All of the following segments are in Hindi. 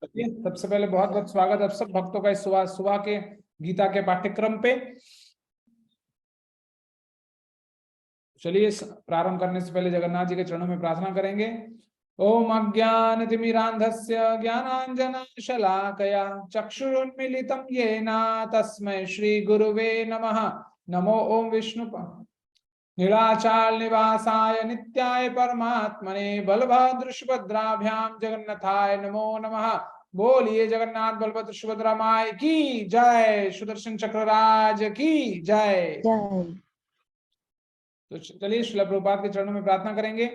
सबसे पहले बहुत बहुत स्वागत आप सब भक्तों का इस सुबह सुबह के गीता के पाठ्यक्रम पे। चलिए प्रारंभ करने से पहले जगन्नाथ जी के चरणों में प्रार्थना करेंगे। ओम अज्ञानतिमिरान्धस्य ज्ञानाञ्जनशलाकया चक्षुरुन्मीलितं येन तस्मै श्री गुरुवे नमः। नमो ओम विष्णु नीलाचल निवासाय नित्याय परमात्मने बलभद्र सुभद्राभ्यां जगन्नाथाय नमो नमः। बोलिए जगन्नाथ बलभद्र सुभद्रा माई की जय, सुदर्शन चक्रराज की जय। तो चलिए श्रील प्रभुपाद के चरणों में प्रार्थना करेंगे।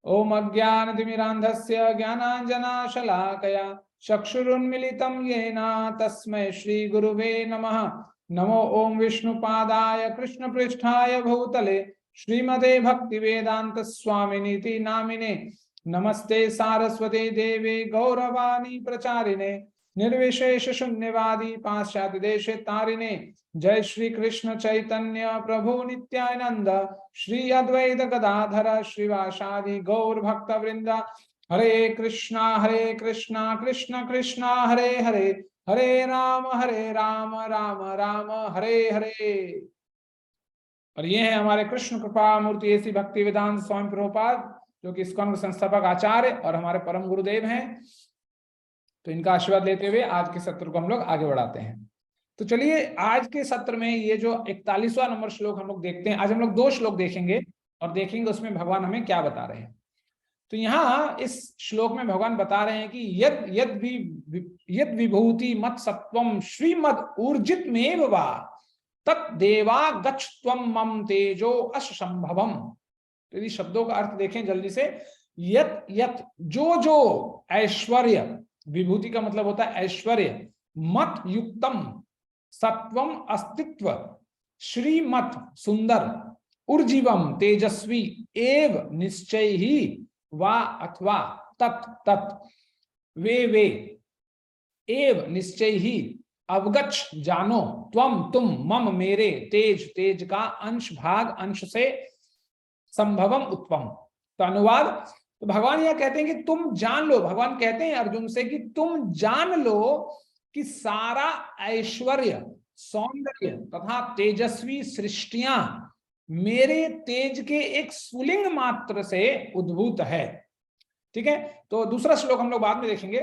ओम अज्ञानतिमिरान्धस्य ज्ञानाञ्जनशलाकया चक्षुरुन्मीलितं येन तस्मै श्री गुरुवे नमः। नमो ओम विष्णुपादाय कृष्णपृष्ठाय भूतले श्रीमते भक्तिवेदांत स्वामिनीति नामिने नमस्ते सारस्वते देवे गौरवाणी प्रचारिणे निर्विशेष शून्यवादी पाश्चात्य देश तारिणे। जय श्री कृष्ण चैतन्य प्रभु नित्यानंद श्री अद्वैत गदाधर श्रीवासादि गौर भक्त वृंद। हरे कृष्णा कृष्ण कृष्णा हरे हरे, हरे राम राम राम हरे हरे। और ये है हमारे कृष्ण कृपा मूर्ति ऐसी भक्ति वेदांत स्वामी प्रभुपाद, जो कि इस्कॉन संस्थापक आचार्य और हमारे परम गुरुदेव हैं। तो इनका आशीर्वाद लेते हुए आज के सत्र को हम लोग आगे बढ़ाते हैं। तो चलिए आज के सत्र में ये जो 41वां नंबर श्लोक हम लोग देखते हैं। आज हम लोग 2 श्लोक देखेंगे और देखेंगे उसमें भगवान हमें क्या बता रहे हैं। तो यहाँ इस श्लोक में भगवान बता रहे हैं कि यद विभूति मत सत्वम श्रीमद ऊर्जित में वा तत्देवा गच्छत्वम मम तेजो असंभवम। तो यदि शब्दों का अर्थ देखें जल्दी से, यत यत जो ऐश्वर्य, विभूति का मतलब होता है ऐश्वर्य, मत युक्तम सत्वम अस्तित्व, श्रीमत सुंदर, ऊर्जिवम तेजस्वी, एव निश्चय ही वा अथवा तत् तत्, वे एव निश्चय ही, अवगच्छ जानो, त्वम तुम, मम मेरे, तेज तेज का अंश भाग अंश से, संभवम उत्तम। तो अनुवाद, तो भगवान यह कहते हैं कि तुम जान लो, भगवान कहते हैं अर्जुन से कि तुम जान लो कि सारा ऐश्वर्य, सौंदर्य तथा तेजस्वी सृष्टियां मेरे तेज के एक स्फुलिंग मात्र से उद्भूत है। ठीक है, तो दूसरा श्लोक हम लोग बाद में देखेंगे।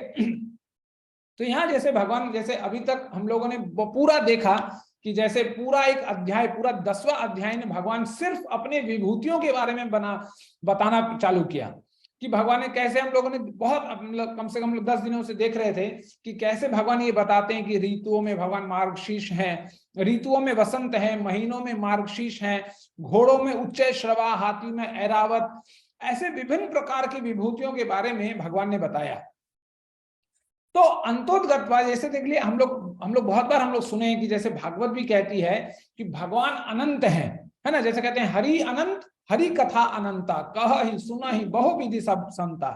तो यहां जैसे भगवान, जैसे अभी तक हम लोगों ने पूरा देखा कि जैसे पूरा एक अध्याय, पूरा 10वां अध्याय में भगवान सिर्फ अपने विभूतियों के बारे में बताना चालू किया कि भगवान ने कैसे, हम लोगों ने बहुत कम से कम 10 दिनों से देख रहे थे कि कैसे भगवान ये बताते हैं कि ऋतुओं में भगवान मार्गशीर्ष हैं, ऋतुओं में वसंत है, महीनों में मार्गशीर्ष हैं, घोड़ों में उच्च श्रवा, हाथी में ऐरावत, ऐसे विभिन्न प्रकार की विभूतियों के बारे में भगवान ने बताया। तो अंतोदगत्वा, जैसे देख लिए हम लोग बहुत बार हम लोग सुने कि जैसे भागवत भी कहती है कि भगवान अनंत है ना। जैसे कहते हैं हरि अनंत, हरि कथा अनंता, कह ही सुना ही बहु विधि सब संता।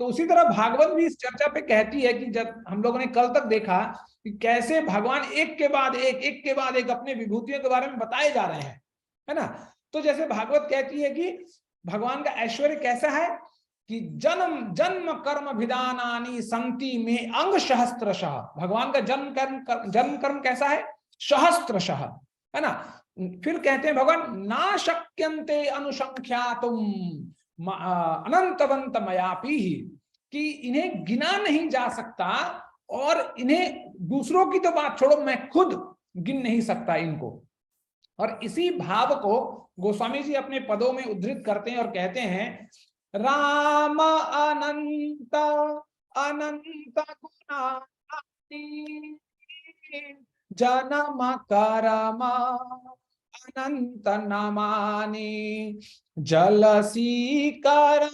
तो उसी तरह भागवत भी इस चर्चा पे कहती है कि जब हम लोगों ने कल तक देखा कि कैसे भगवान एक के बाद एक अपने विभूतियों के बारे में बताए जा रहे हैं, है ना। तो जैसे भागवत कहती है कि भगवान का ऐश्वर्य कैसा है कि जन्म कर्म विधानानि संति में अंग सहस्त्रशः। भगवान का जन्म कर्म कैसा है, सहस्त्रशः, है ना। फिर कहते हैं भगवान ना शक्यन्ते अनुसंख्यातुम अनंतवंत मयापि, कि इन्हें गिना नहीं जा सकता और इन्हें दूसरों की तो बात छोड़ो, मैं खुद गिन नहीं सकता इनको। और इसी भाव को गोस्वामी जी अपने पदों में उद्धृत करते हैं और कहते हैं राम अनंत अनंत गुणानि जन्म कर्म अनंत नामानि जलसी कर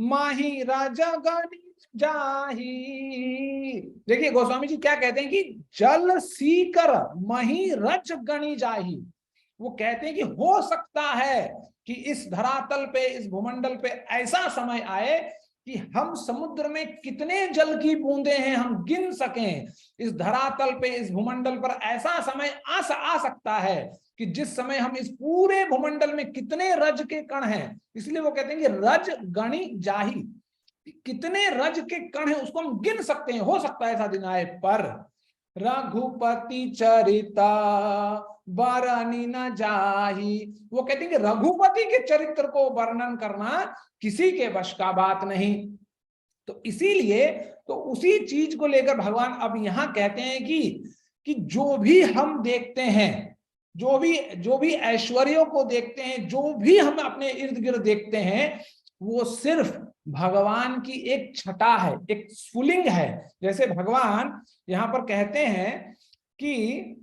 महिरज गणि जाहि। देखिए गोस्वामी जी क्या कहते हैं कि जल सीकर महिरज गणि जाहि। वो कहते हैं कि हो सकता है कि इस धरातल पे, इस भूमंडल पे ऐसा समय आए कि हम समुद्र में कितने जल की बूंदे हैं हम गिन सकें। इस धरातल पे, इस भूमंडल पर ऐसा समय आ सकता है कि जिस समय हम इस पूरे भूमंडल में कितने रज के कण हैं। इसलिए वो कहते हैं कि रज गणि जाहि, कितने रज के कण है उसको हम गिन सकते हैं, हो सकता है ऐसा दिन आए, पर रघुपति चरिता बरनी न जाही, वो कहते हैं कि रघुपति के चरित्र को वर्णन करना किसी के वश का बात नहीं। तो इसीलिए तो उसी चीज को लेकर भगवान अब यहां कहते हैं कि जो भी हम देखते हैं, जो भी ऐश्वर्यों को देखते हैं, जो भी हम अपने इर्द गिर्द देखते हैं, वो सिर्फ भगवान की एक छटा है, एक स्फुलिंग है। जैसे भगवान यहां पर कहते हैं कि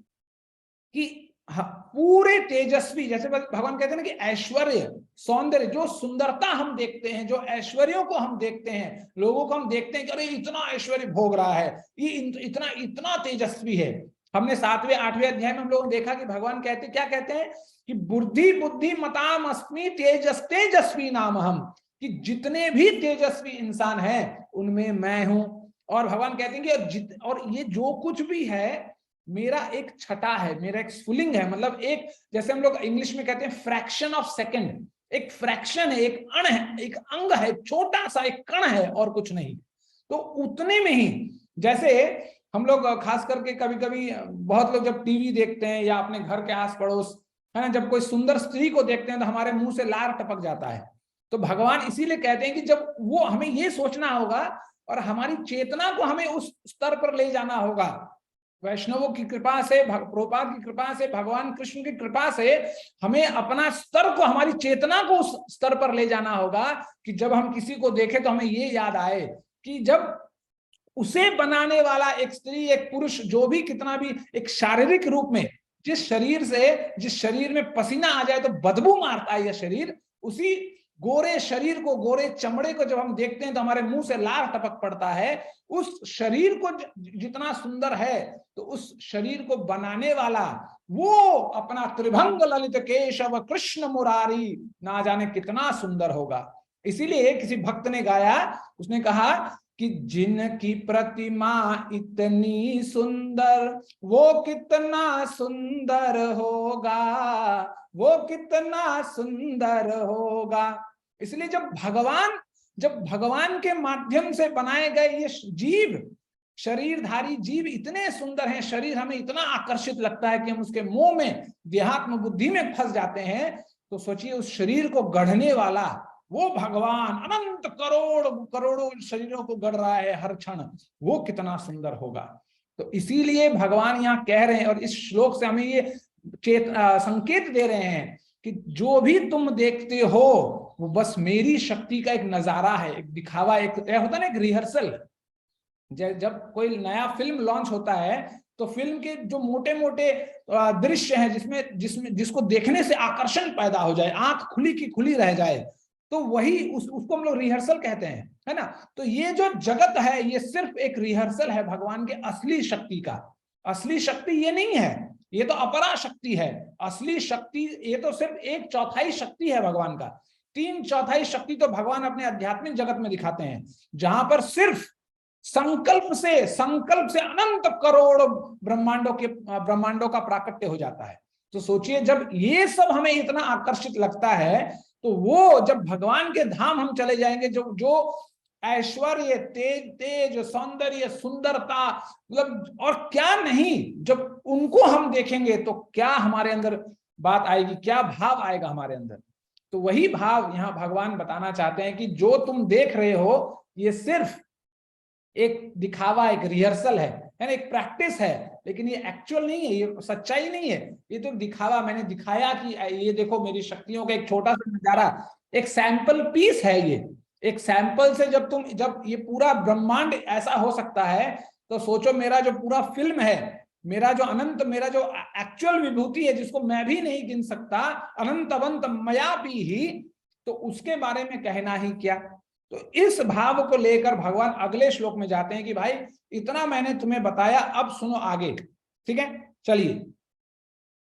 पूरे तेजस्वी, जैसे भगवान कहते हैं ना कि ऐश्वर्य सौंदर्य, जो सुंदरता हम देखते हैं, जो ऐश्वर्यों को हम देखते हैं, लोगों को हम देखते हैं कि अरे इतना ऐश्वर्य भोग रहा है, ये इतना इतना तेजस्वी है। हमने 7वें 8वें अध्याय में हम लोगों ने देखा कि भगवान क्या कहते हैं कि बुद्धि बुद्धि मताम अस्मि तेजस्वी नाम हम, कि जितने भी तेजस्वी इंसान हैं उनमें मैं हूं। और भगवान कहते हैं कि और ये जो कुछ भी है मेरा एक छटा है, मेरा एक स्फुलिंग है, मतलब एक, जैसे हम लोग इंग्लिश में कहते हैं फ्रैक्शन ऑफ सेकंड, एक फ्रैक्शन है, एक अण है, एक अंग है, छोटा सा एक कण है और कुछ नहीं। तो उतने में ही, जैसे हम लोग खास करके कभी कभी बहुत लोग जब टीवी देखते हैं या अपने घर के आस पड़ोस है ना, जब कोई सुंदर स्त्री को देखते हैं तो हमारे मुंह से लार टपक जाता है। तो भगवान इसीलिए कहते हैं कि जब वो, हमें ये सोचना होगा और हमारी चेतना को हमें उस स्तर पर ले जाना होगा, वैष्णवों की कृपा से, प्रभुपाद की कृपा से, भगवान कृष्ण की कृपा से हमें अपना स्तर को, हमारी चेतना को उस स्तर पर ले जाना होगा कि जब हम किसी को देखें तो हमें ये याद आए कि जब उसे बनाने वाला एक स्त्री, एक पुरुष, जो भी कितना भी एक शारीरिक रूप में जिस शरीर में पसीना आ जाए तो बदबू मारता है यह शरीर, उसी गोरे शरीर को, गोरे चमड़े को जब हम देखते हैं तो हमारे मुंह से लार टपक पड़ता है। उस शरीर को जितना सुंदर है, तो उस शरीर को बनाने वाला वो अपना त्रिभंग ललित केशव कृष्ण मुरारी ना जाने कितना सुंदर होगा। इसीलिए किसी भक्त ने गाया, उसने कहा कि जिनकी प्रतिमा इतनी सुंदर वो कितना सुंदर होगा, वो कितना सुंदर होगा। इसलिए जब भगवान के माध्यम से बनाए गए ये जीव, शरीरधारी जीव इतने सुंदर हैं, शरीर हमें इतना आकर्षित लगता है कि हम उसके मोह में, देहात्म बुद्धि में फंस जाते हैं, तो सोचिए उस शरीर को गढ़ने वाला वो भगवान अनंत करोड़ों शरीरों को गढ़ रहा है हर क्षण, वो कितना सुंदर होगा। तो इसीलिए भगवान यहाँ कह रहे हैं और इस श्लोक से हमें ये संकेत दे रहे हैं कि जो भी तुम देखते हो वो बस मेरी शक्ति का एक नजारा है, एक दिखावा, एक होता ना, एक रिहर्सल। जब कोई नया फिल्म लॉन्च होता है तो फिल्म के जो मोटे मोटे दृश्य हैं जिसको देखने से आकर्षण पैदा हो जाए, आंख खुली की खुली रह जाए, तो वही उसको हम लोग रिहर्सल कहते हैं, है ना। तो ये जो जगत है ये सिर्फ एक रिहर्सल है भगवान के असली शक्ति का। असली शक्ति ये नहीं है, ये तो अपरा शक्ति है। असली शक्ति ये तो सिर्फ 1/4 शक्ति है भगवान का। 3/4 शक्ति तो भगवान अपने आध्यात्मिक जगत में दिखाते हैं, जहां पर सिर्फ संकल्प से अनंत करोड़ ब्रह्मांडों का प्राकट्य हो जाता है। तो सोचिए जब ये सब हमें इतना आकर्षित लगता है, तो वो जब भगवान के धाम हम चले जाएंगे, जो ऐश्वर्य, तेज सौंदर्य, सुंदरता, मतलब और क्या नहीं, जब उनको हम देखेंगे तो क्या हमारे अंदर बात आएगी, क्या भाव आएगा हमारे अंदर। तो वही भाव यहाँ भगवान बताना चाहते हैं कि जो तुम देख रहे हो ये सिर्फ एक दिखावा, एक रिहर्सल है ना, एक प्रैक्टिस है, लेकिन ये एक्चुअल नहीं है, ये सच्चाई नहीं है, ये तो दिखावा। मैंने दिखाया कि ये देखो मेरी शक्तियों का एक छोटा सा नजारा, एक सैंपल पीस है ये। एक सैंपल से जब ये पूरा ब्रह्मांड ऐसा हो सकता है, तो सोचो मेरा जो पूरा फिल्म है, मेरा जो अनंत, मेरा जो एक्चुअल विभूति है जिसको मैं भी नहीं गिन सकता, अनंत अवंत मया भी ही, तो उसके बारे में कहना ही क्या। तो इस भाव को लेकर भगवान अगले श्लोक में जाते हैं कि भाई इतना मैंने तुम्हें बताया, अब सुनो आगे, ठीक है। चलिए,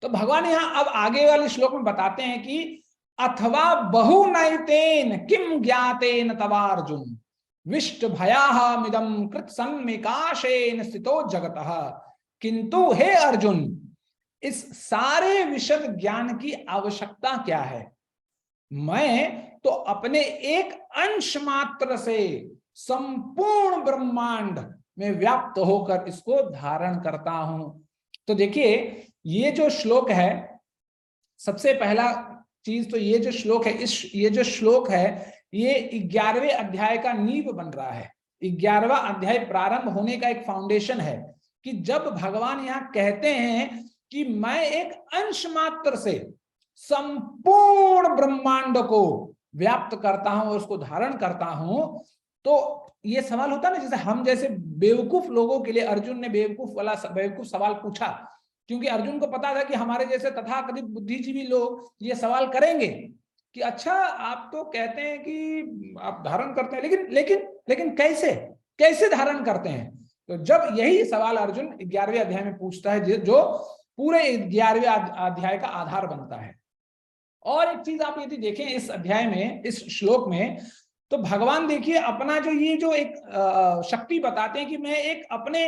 तो भगवान यहां अब आगे वाले श्लोक में बताते हैं कि अथवा बहु नैतेन किम ज्ञातेन तवार्जुन विष्ट भयामिदम कृत सन्मिकाशेन स्थितो जगतः। किंतु हे अर्जुन, इस सारे विशद ज्ञान की आवश्यकता क्या है? मैं तो अपने एक अंश मात्र से संपूर्ण ब्रह्मांड में व्याप्त होकर इसको धारण करता हूं। तो देखिए ये जो श्लोक है, सबसे पहला चीज तो ये जो श्लोक है, ये जो श्लोक है ये 11वें अध्याय का नींव बन रहा है। 11वां अध्याय प्रारंभ होने का एक फाउंडेशन है कि जब भगवान यहाँ कहते हैं कि मैं एक अंश मात्र से संपूर्ण ब्रह्मांड को व्याप्त करता हूं और उसको धारण करता हूं, तो ये सवाल होता है ना, जैसे हम जैसे बेवकूफ लोगों के लिए अर्जुन ने बेवकूफ सवाल पूछा, क्योंकि अर्जुन को पता था कि हमारे जैसे तथाकथित बुद्धिजीवी लोग ये सवाल करेंगे कि अच्छा आप तो कहते हैं कि आप धारण करते हैं, लेकिन लेकिन लेकिन कैसे कैसे धारण करते हैं। तो जब यही सवाल अर्जुन 11वें अध्याय में पूछता है, जो पूरे 11वें अध्याय का आधार बनता है। और एक चीज आप यदि देखें इस अध्याय में, इस श्लोक में, तो भगवान देखिए अपना जो ये जो एक शक्ति बताते हैं कि मैं एक अपने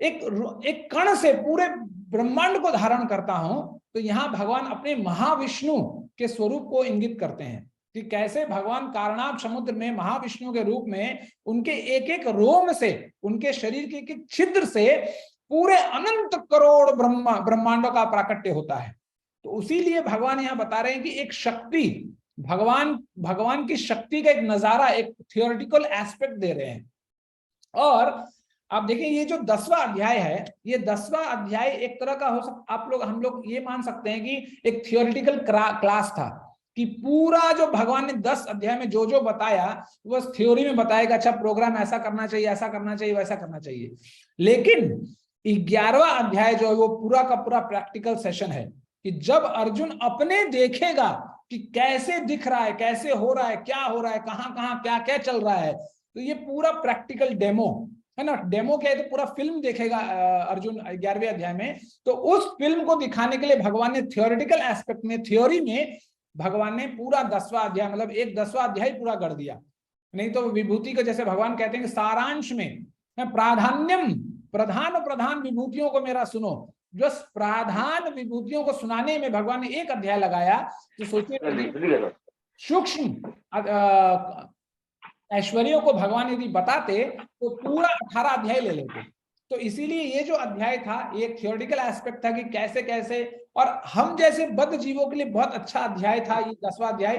एक कण से पूरे ब्रह्मांड को धारण करता हूं। तो यहाँ भगवान अपने महाविष्णु के स्वरूप को इंगित करते हैं कि कैसे भगवान कारणाब समुद्र में महाविष्णु के रूप में उनके एक एक रोम से, उनके शरीर के एक एक छिद्र से पूरे अनंत करोड़ ब्रह्मांडों का प्राकट्य होता है। तो उसी लिए भगवान यहाँ बता रहे हैं कि एक शक्ति, भगवान की शक्ति का एक नजारा, एक थियोरेटिकल एस्पेक्ट दे रहे हैं। और आप देखिए ये जो 10वां अध्याय है, ये 10वां अध्याय एक तरह का हो सकता, हम लोग ये मान सकते हैं कि एक थियोरेटिकल क्लास था कि पूरा जो भगवान ने 10 अध्याय में जो जो बताया वो थ्योरी में बताएगा, अच्छा प्रोग्राम ऐसा करना चाहिए, ऐसा करना चाहिए, वैसा करना चाहिए। लेकिन 11वां अध्याय जो है वो पूरा का पूरा प्रैक्टिकल सेशन है कि जब अर्जुन अपने देखेगा कि कैसे दिख रहा है, कैसे हो रहा है, क्या हो रहा है, कहां कहां क्या क्या चल रहा है, तो ये पूरा प्रैक्टिकल डेमो है ना। डेमो क्या है, तो पूरा फिल्म देखेगा अर्जुन 11वें अध्याय में। तो उस फिल्म को दिखाने के लिए भगवान ने थियोरेटिकल एस्पेक्ट में, थ्योरी में भगवान ने पूरा 10वां अध्याय, मतलब एक 10वां अध्याय पूरा कर दिया। नहीं तो विभूति को जैसे भगवान कहते हैं कि सारांश में प्राधान्यम, प्रधान विभूतियों को मेरा सुनो, जो प्रधान विभूतियों को सुनाने में भगवान ने एक अध्याय लगाया। तो सोचिए सूक्ष्म ऐश्वर्यों को भगवान यदि बताते तो पूरा 18 अध्याय ले लेते। तो इसीलिए ये जो अध्याय था एक थियोरेटिकल एस्पेक्ट था कि कैसे कैसे, और हम जैसे बद्ध जीवों के लिए बहुत अच्छा अध्याय था ये 10वां अध्याय,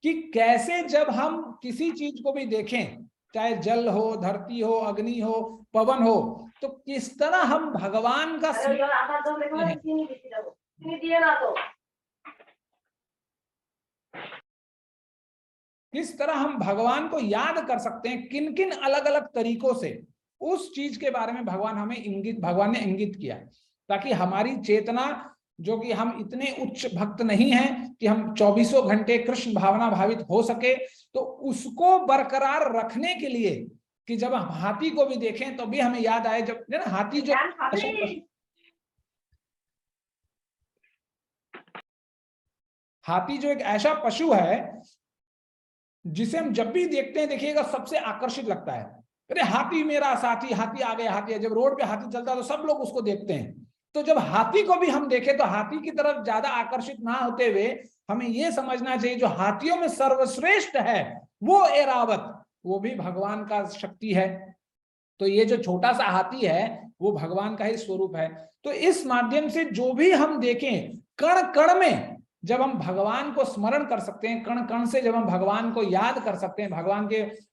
कि कैसे जब हम किसी चीज को भी देखें, चाहे जल हो, धरती हो, अग्नि हो, पवन हो, तो किस तरह हम भगवान का किस तरह हम भगवान को याद कर सकते हैं, किन किन अलग अलग तरीकों से, उस चीज के बारे में भगवान ने इंगित किया, ताकि हमारी चेतना, जो कि हम इतने उच्च भक्त नहीं हैं कि हम 24 घंटे कृष्ण भावना भावित हो सके, तो उसको बरकरार रखने के लिए कि जब हम हाथी को भी देखें तो भी हमें याद आए, जब ना हाथी जो एक ऐसा पशु है जिसे हम जब भी देखते हैं, देखिएगा सबसे आकर्षित लगता है, अरे हाथी मेरा साथी, हाथी आ गया, हाथी है। जब रोड पे हाथी चलता है तो सब लोग उसको देखते हैं। तो जब हाथी को भी हम देखें तो हाथी की तरफ ज्यादा आकर्षित ना होते हुए हमें यह समझना चाहिए जो हाथियों में सर्वश्रेष्ठ है वो ऐरावत, वो भी भगवान का शक्ति है। तो ये जो छोटा सा हाथी है वो भगवान का ही स्वरूप है। तो इस माध्यम से जो भी हम देखें, कण कण में जब हम भगवान को स्मरण कर सकते हैं, कण कण से जब हम भगवान को याद कर सकते हैं,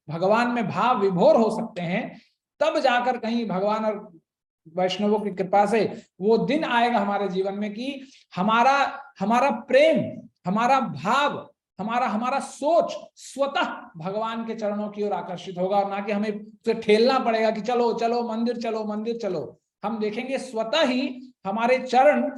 भगवान में भाव विभोर हो सकते हैं, तब जाकर कहीं भगवान और वैष्णवों की कृपा से वो दिन आएगा हमारे जीवन में कि हमारा प्रेम, हमारा भाव, हमारा सोच स्वतः भगवान के चरणों की ओर आकर्षित होगा, और ना कि हमें उसे ठेलना पड़ेगा कि चलो चलो मंदिर चलो मंदिर चलो। हम देखेंगे स्वतः ही हमारे चरण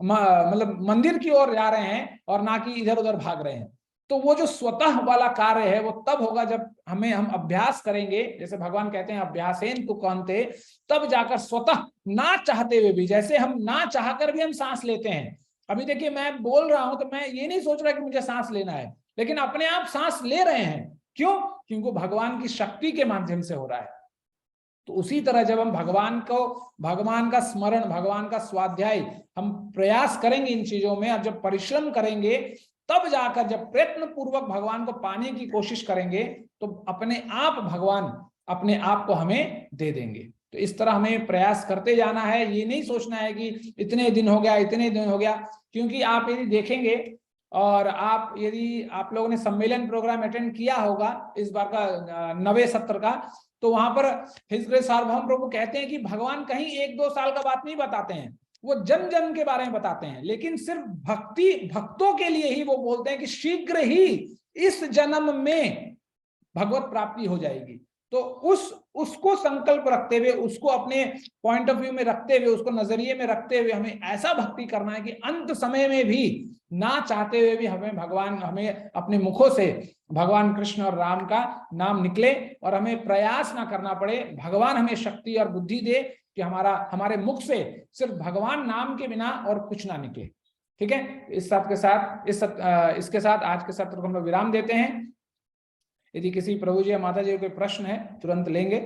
मतलब मंदिर की ओर जा रहे हैं और ना कि इधर उधर भाग रहे हैं। तो वो जो स्वतः वाला कार्य है वो तब होगा जब हम अभ्यास करेंगे, जैसे भगवान कहते हैं अभ्यासेन तु कांते, तब जाकर स्वतः ना चाहते हुए भी, जैसे हम ना चाहकर भी हम सांस लेते हैं। अभी देखिए मैं बोल रहा हूं तो मैं ये नहीं सोच रहा कि मुझे सांस लेना है, लेकिन अपने आप सांस ले रहे हैं। क्यों? क्योंकि भगवान की शक्ति के माध्यम से हो रहा है। तो उसी तरह जब हम भगवान का स्मरण, भगवान का स्वाध्याय हम प्रयास करेंगे इन चीजों में, अब जब परिश्रम करेंगे तब जाकर जब प्रयत्न पूर्वक भगवान को पाने की कोशिश करेंगे तो अपने आप भगवान अपने आप को हमें दे देंगे। तो इस तरह हमें प्रयास करते जाना है, ये नहीं सोचना है कि इतने दिन हो गया, इतने दिन हो गया। क्योंकि आप यदि देखेंगे और आप यदि आप लोगों ने सम्मेलन प्रोग्राम अटेंड किया होगा इस बार का 90 सत्र का, तो वहां पर हिज ग्रेस सार्वभौम प्रभु कहते हैं कि भगवान कहीं 1-2 साल का बात नहीं बताते हैं, वो जन्म जन्म के बारे में बताते हैं, लेकिन सिर्फ भक्तों के लिए ही वो बोलते हैं कि शीघ्र ही इस जन्म में भगवत प्राप्ति हो जाएगी। तो उसको संकल्प रखते हुए, उसको अपने पॉइंट ऑफ व्यू में रखते हुए, उसको नजरिए में रखते हुए हमें ऐसा भक्ति करना है कि अंत समय में भी ना चाहते हुए भी हमें अपने मुखों से भगवान कृष्ण और राम का नाम निकले और हमें प्रयास ना करना पड़े। भगवान हमें शक्ति और बुद्धि दे कि हमारे मुख से सिर्फ भगवान नाम के बिना और कुछ ना निकले। ठीक है, इसके साथ आज के सत्र को हम लोग विराम देते हैं। यदि किसी प्रभु जी या माता जी को कोई प्रश्न है तुरंत लेंगे।